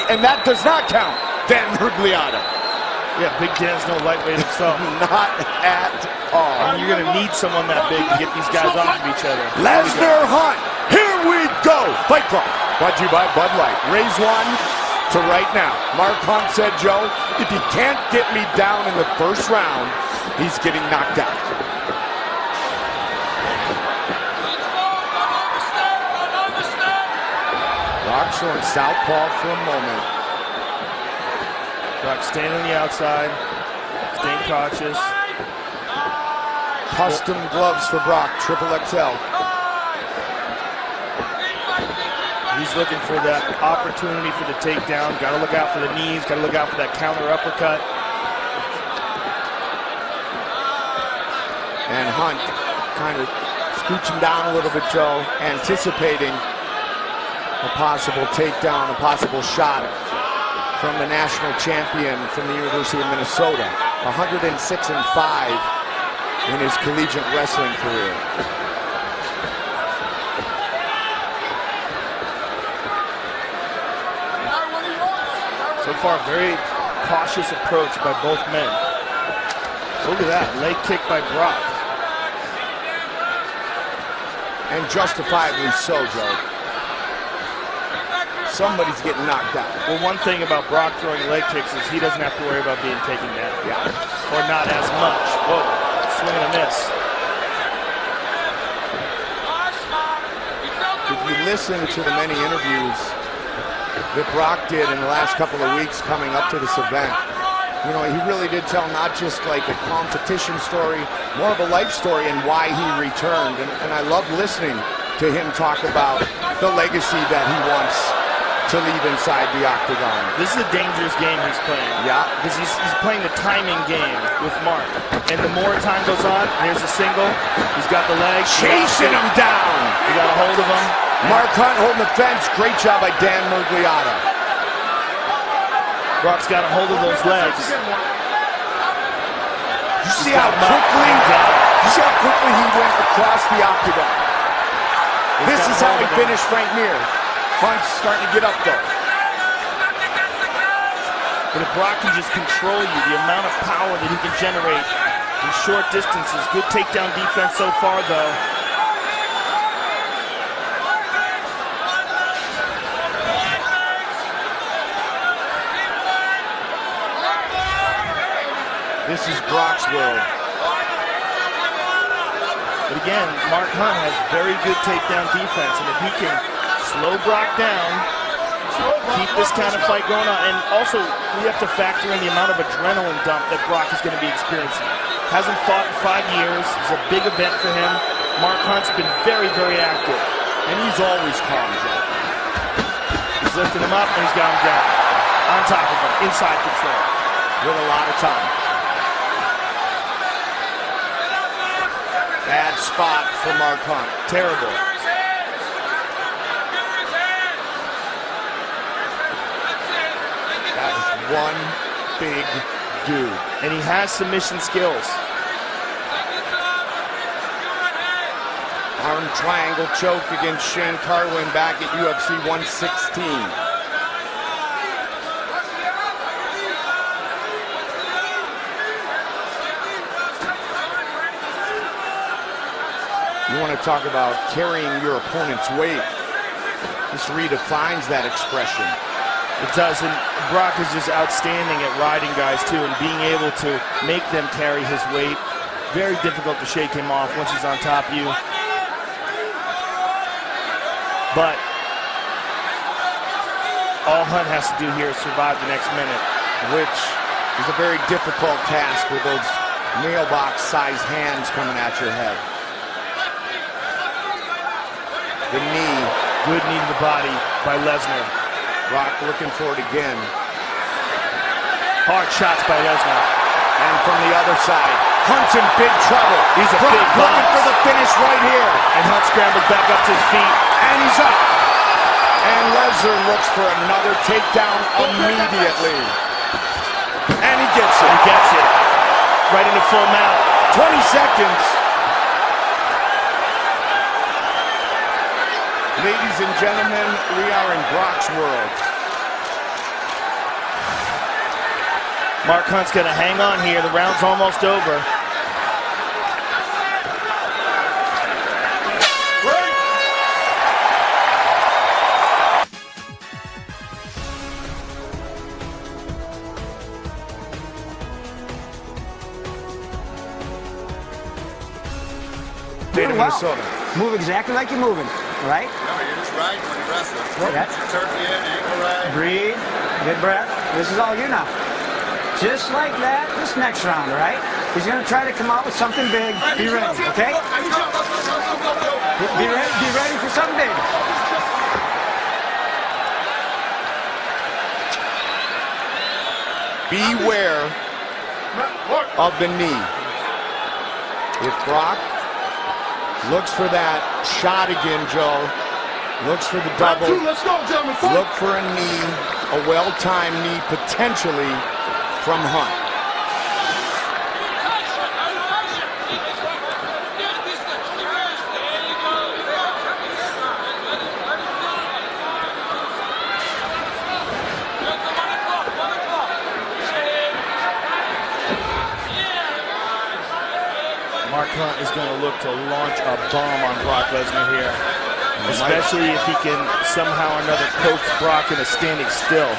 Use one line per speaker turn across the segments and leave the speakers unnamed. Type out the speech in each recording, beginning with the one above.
And that does not count. Dan Murgliata.
Yeah, Big Dan's no lightweight himself.
Not at all.
And you're going to need someone that big to get these guys off of each other.
Lesnar Hunt. Here we go. Fight Club. Brought to you by Bud Light. Raise one to right now. Mark Hunt said, Joe, if he can't get me down in the first round, he's getting knocked out. Brock showing southpaw for a moment.
Brock staying on the outside, staying cautious.
Custom gloves for Brock, XXL.
He's looking for that opportunity for the takedown. Got to look out for the knees, got to look out for that counter uppercut.
And Hunt kind of scooching down a little bit, Joe, anticipating a possible takedown, a possible shot from the national champion from the University of Minnesota. 106-5 in his collegiate wrestling career.
So far, very cautious approach by both men. Look at that, leg kick by Brock.
And justifiably so, Joe. Somebody's getting knocked out.
Well, one thing about Brock throwing leg kicks is he doesn't have to worry about being taken down.
Yeah.
Or not as much. Whoa, swing and a miss.
If you listen to the many interviews that Brock did in the last couple of weeks coming up to this event, you know, he really did tell not just like a competition story, more of a life story and why he returned. And I love listening to him talk about the legacy that he wants to leave inside the octagon.
This is a dangerous game he's playing.
Yeah.
Because he's playing the timing game with Mark. And the more time goes on, here's a single. He's got the leg.
Chasing him down.
He got a hold of him.
Mark Hunt holding the fence. Great job by Dan Murgliata.
Brock's got a hold of those legs.
You see how quickly he went across the octagon. This is how he finished Frank Mir. Hunt's starting to get up though.
But if Brock can just control you, the amount of power that he can generate in short distances. Good takedown defense so far though.
This is Brock's world.
But again, Mark Hunt has very good takedown defense, and if he can slow Brock down, keep this kind of fight going on, and also we have to factor in the amount of adrenaline dump that Brock is going to be experiencing. Hasn't fought in 5 years. It's a big event for him. Mark Hunt's been very, very active.
And he's always calm, Joe.
He's lifting him up and he's got him down. On top of him, inside control.
With a lot of time. Bad spot for Mark Hunt.
Terrible.
That is one big dude.
And he has submission skills.
Arm triangle choke against Shane Carwin back at UFC 116. You want to talk about carrying your opponent's weight. This redefines that expression.
It does, and Brock is just outstanding at riding guys too and being able to make them carry his weight. Very difficult to shake him off once he's on top of you. But all Hunt has to do here is survive the next minute,
which is a very difficult task with those mailbox-sized hands coming at your head. The knee.
Good knee to the body by Lesnar.
Brock looking for it again.
Hard shots by Lesnar.
And from the other side, Hunt's in big trouble.
He's a
Brock
big
looking for the finish right here.
And Hunt scrambles back up to his feet.
And he's up. And Lesnar looks for another takedown immediately. And he gets it.
He gets it. Right into full mount.
20 seconds. Ladies and gentlemen, we are in Brock's world.
Mark Hunt's going to hang on here. The round's almost over.
Minnesota.
Move exactly like you're moving, all right?
No, you're just right when you wrestle.
Yeah.
Turkey in, ankle right.
Breathe, good breath. This is all you now. Just like that, this next round, all right? He's going to try to come out with something big. Be ready, okay? Be ready for something big.
Beware of the knee. If Brock looks for that shot again, Joe, looks for the double, look for a knee, a well-timed knee potentially from Hunt.
Mark Hunt is going to look to launch a bomb on Brock Lesnar here, especially if he can somehow or another coax Brock into standing still.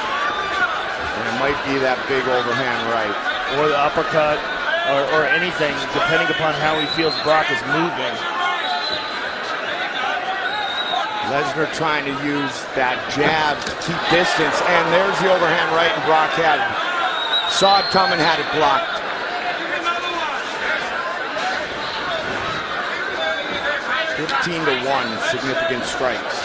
And it might be that big overhand right.
Or the uppercut, or anything, depending upon how he feels Brock is moving.
Lesnar trying to use that jab to keep distance, and there's the overhand right, and Brock saw it coming, had it blocked. 15-1, significant strikes.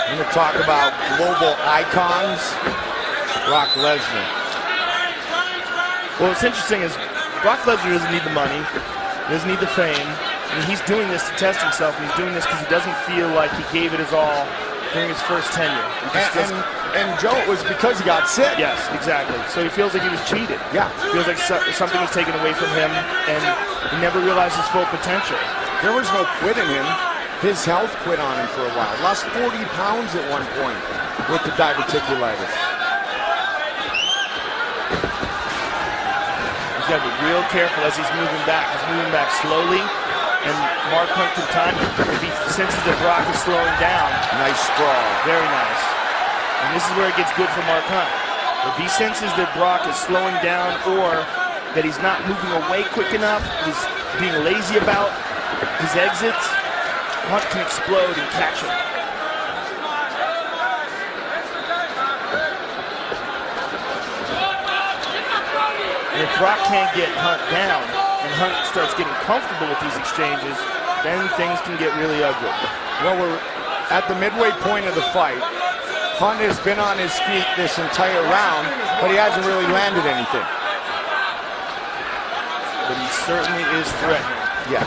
I'm going to talk about global icons, Brock Lesnar.
Well, what's interesting is Brock Lesnar doesn't need the money, doesn't need the fame. I mean, he's doing this to test himself, and he's doing this because he doesn't feel like he gave it his all during his first tenure.
And Joe, it was because he got sick.
Yes, exactly. So he feels like he was cheated.
Yeah.
Feels like something was taken away from him, and he never realized his full potential.
There was no quit in him. His health quit on him for a while. Lost 40 pounds at one point with the diverticulitis.
He's got to be real careful as he's moving back. He's moving back slowly. And Mark Hunt can time it. If he senses that Brock is slowing down.
Nice sprawl.
Very nice. And this is where it gets good for Mark Hunt. If he senses that Brock is slowing down or that he's not moving away quick enough, he's being lazy about his exits, Hunt can explode and catch him. And if Brock can't get Hunt down, and Hunt starts getting comfortable with these exchanges, then things can get really ugly.
Well, we're at the midway point of the fight. Hunt has been on his feet this entire round, but he hasn't really landed anything.
But he certainly is threatening.
Yes.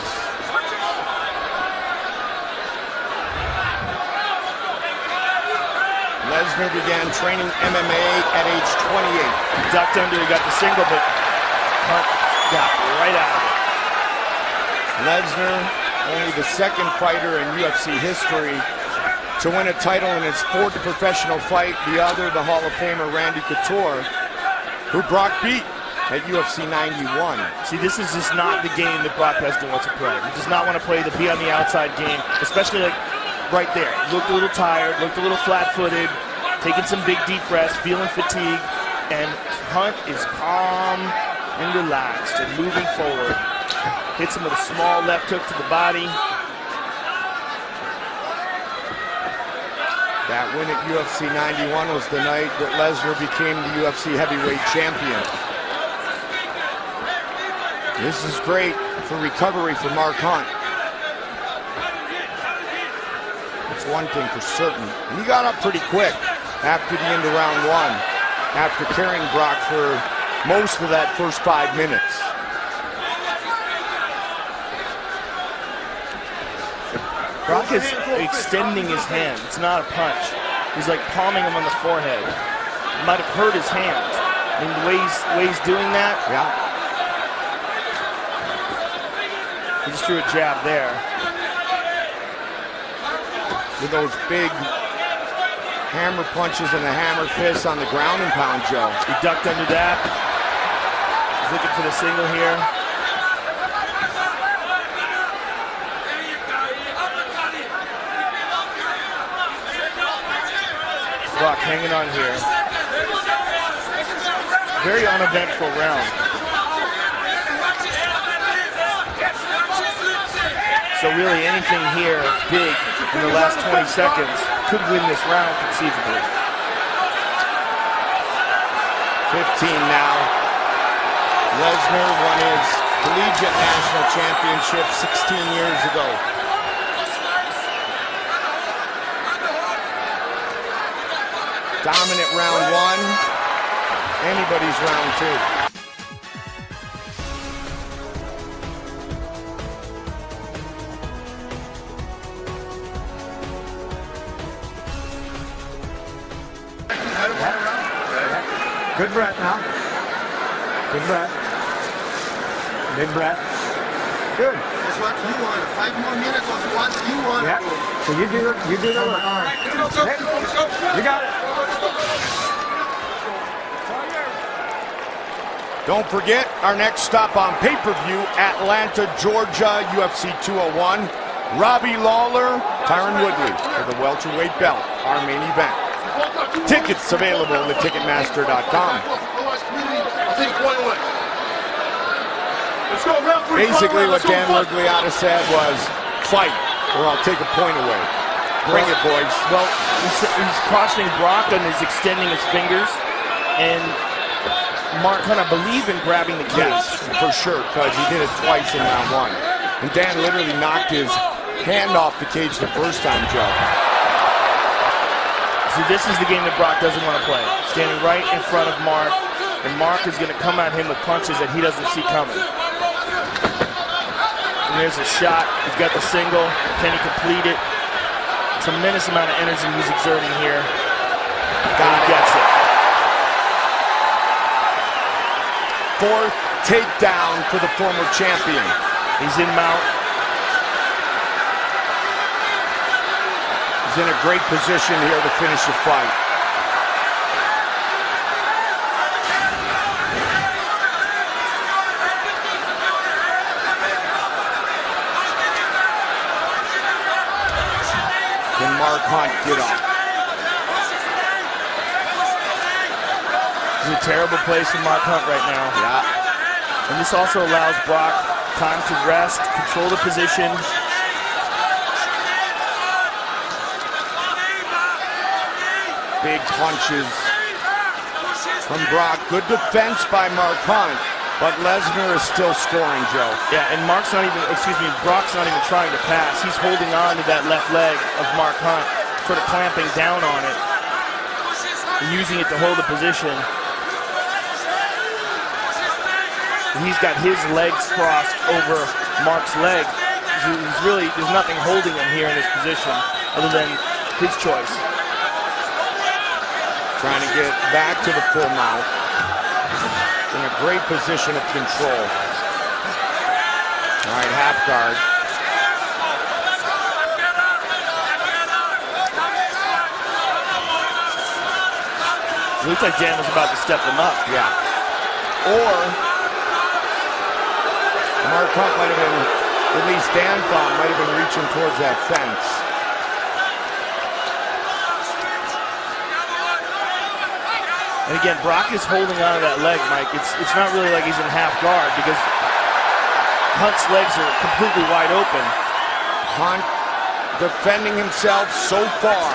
Lesnar began training MMA at age 28.
Ducked under, he got the single, but Hunt got right out of it.
Lesnar, only the second fighter in UFC history to win a title in his fourth professional fight. The other, the Hall of Famer Randy Couture, who Brock beat at UFC 91.
See, this is just not the game that Brock Lesnar wants to play. He does not want to play the be on the outside game, especially like right there. Looked a little tired, looked a little flat-footed, taking some big deep breaths, feeling fatigued, and Hunt is calm and relaxed and moving forward. Hits him with a small left hook to the body.
That win at UFC 91 was the night that Lesnar became the UFC heavyweight champion. This is great for recovery for Mark Hunt. That's one thing for certain. And he got up pretty quick after the end of round one, after carrying Brock for most of that first 5 minutes.
Brock is extending his hand. It's not a punch. He's like palming him on the forehead. It might have hurt his hand. And the way he's doing that,
Yeah.
he just threw a jab there.
With those big hammer punches and the hammer fists on the ground and pound, Joe.
He ducked under that. He's looking for the single here. Brock hanging on here. Very uneventful round. So really anything here big in the last 20 seconds could win this round conceivably.
15 now. Lesnar won his collegiate national championship 16 years ago. Dominant round one. Anybody's round two.
Good breath now. Good breath. Big breath. Good.
That's what you want. 5 more minutes of what you want.
Yeah. So you do the work. Hey, you got it.
Don't forget our next stop on pay-per-view, Atlanta, Georgia, UFC 201. Robbie Lawler, Tyron Woodley for the welterweight belt, our main event. Tickets available at Ticketmaster.com. Basically what Dan Miragliotta said was, fight or I'll take a point away. Bring it, boys.
Well, he's cautioning Brock and is extending his fingers. And Mark kind of believe in grabbing the cage.
Yes, for sure, because he did it twice in round one. And Dan literally knocked his hand off the cage the first time, Joe.
So this is the game that Brock doesn't want to play. Standing right in front of Mark, and Mark is going to come at him with punches that he doesn't see coming. And there's a shot. He's got the single. Can he complete it? Tremendous amount of energy he's exerting here. And he gets it.
Fourth takedown for the former champion.
He's in mount.
He's in a great position here to finish the fight. Can Mark Hunt get up?
This is a terrible place for Mark Hunt right now.
Yeah.
And this also allows Brock time to rest, control the position.
Big punches from Brock. Good defense by Mark Hunt, but Lesnar is still scoring, Joe.
Yeah, and Brock's not even trying to pass. He's holding on to that left leg of Mark Hunt, sort of clamping down on it and using it to hold the position. And he's got his legs crossed over Mark's leg. There's nothing holding him here in this position other than his choice.
Trying to get back to the full mount. In a great position of control. All right, half guard.
It looks like Dan was about to step him up.
Yeah. Or Mark Hunt might have been, at least Dan thought, might have been reaching towards that fence.
And again, Brock is holding on to that leg, Mike. It's not really like he's in half guard because Hunt's legs are completely wide open.
Hunt defending himself so far.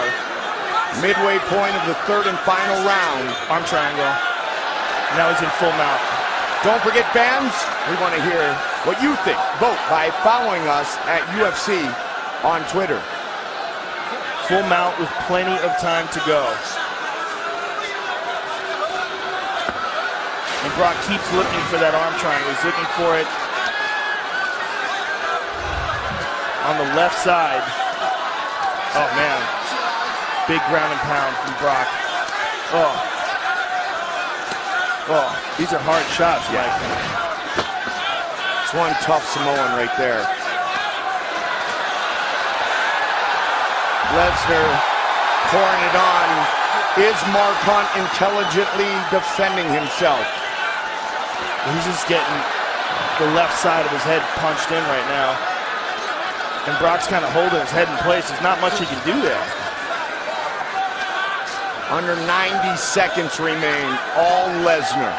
Midway point of the third and final round.
Arm triangle. Now he's in full mount.
Don't forget, fans, we want to hear what you think. Vote by following us at UFC on Twitter.
Full mount with plenty of time to go. And Brock keeps looking for that arm triangle. He's looking for it on the left side. Oh, man. Big ground and pound from Brock. Oh. Oh, these are hard shots, Mike.
It's one tough Samoan right there. Lesnar pouring it on. Is Mark Hunt intelligently defending himself?
He's just getting the left side of his head punched in right now. And Brock's kind of holding his head in place. There's not much he can do there.
Under 90 seconds remain, all Lesnar.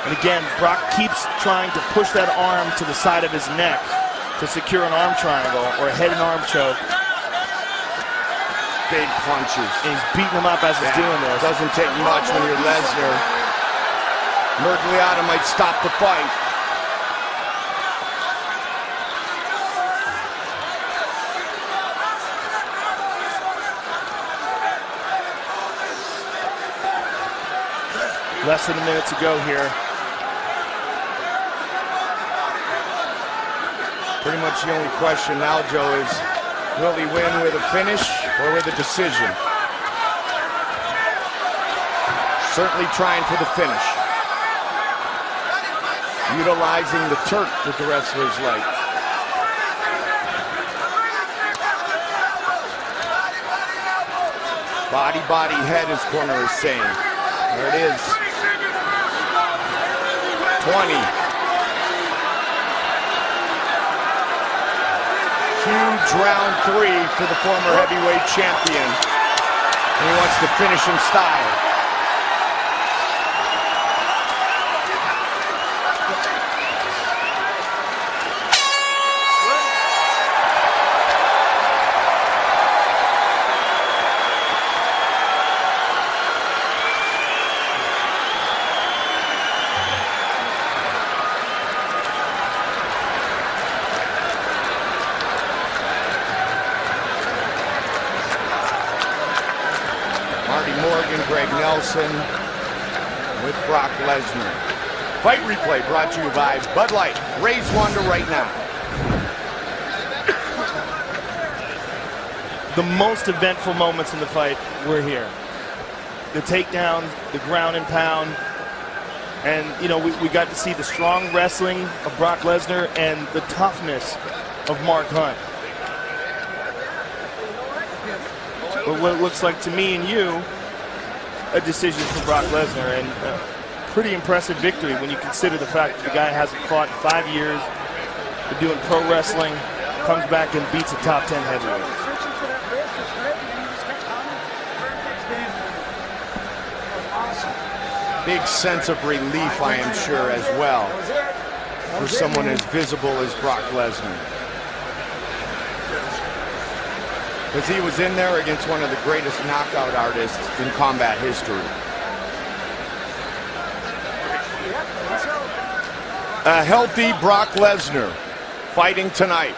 And again, Brock keeps trying to push that arm to the side of his neck to secure an arm triangle or a head and arm choke.
Big punches.
And he's beating him up as he's doing this.
Doesn't take much when you're Lesnar. Mergliata might stop the fight.
Less than a minute to go here.
Pretty much the only question now, Joe, is will he win with a finish or with a decision? Certainly trying for the finish. Utilizing the Turk that the wrestlers like. Body, body, head, his corner is saying. There it is. 20. Huge round 3 for the former heavyweight champion. And he wants to finish in style. Greg Nelson with Brok Lesnar. Fight replay brought to you by Bud Light. Raise one to right now.
The most eventful moments in the fight were here. The takedowns, the ground and pound, and you know we got to see the strong wrestling of Brok Lesnar and the toughness of Mark Hunt. But what it looks like to me and you, a decision for Brok Lesnar, and a pretty impressive victory when you consider the fact that the guy hasn't fought in 5 years, been doing pro wrestling, comes back and beats a top 10 heavyweight.
Big sense of relief, I am sure, as well, for someone as visible as Brok Lesnar. Because he was in there against one of the greatest knockout artists in combat history. A healthy Brok Lesnar fighting tonight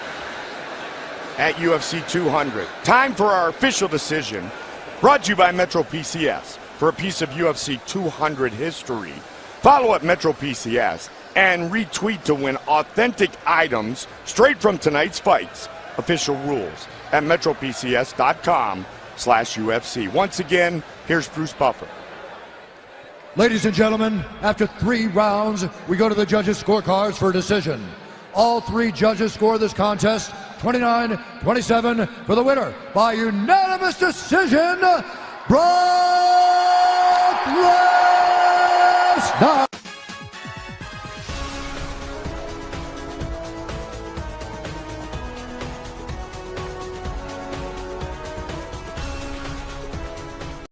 at UFC 200. Time for our official decision, brought to you by Metro PCS. For a piece of UFC 200 history, follow up Metro PCS and retweet to win authentic items straight from tonight's fights. Official rules at metropcs.com/UFC. Once again, here's Bruce Buffer.
Ladies and gentlemen, after 3 rounds, we go to the judges' scorecards for a decision. All 3 judges score this contest 29-27 for the winner by unanimous decision, Brok Lesnar.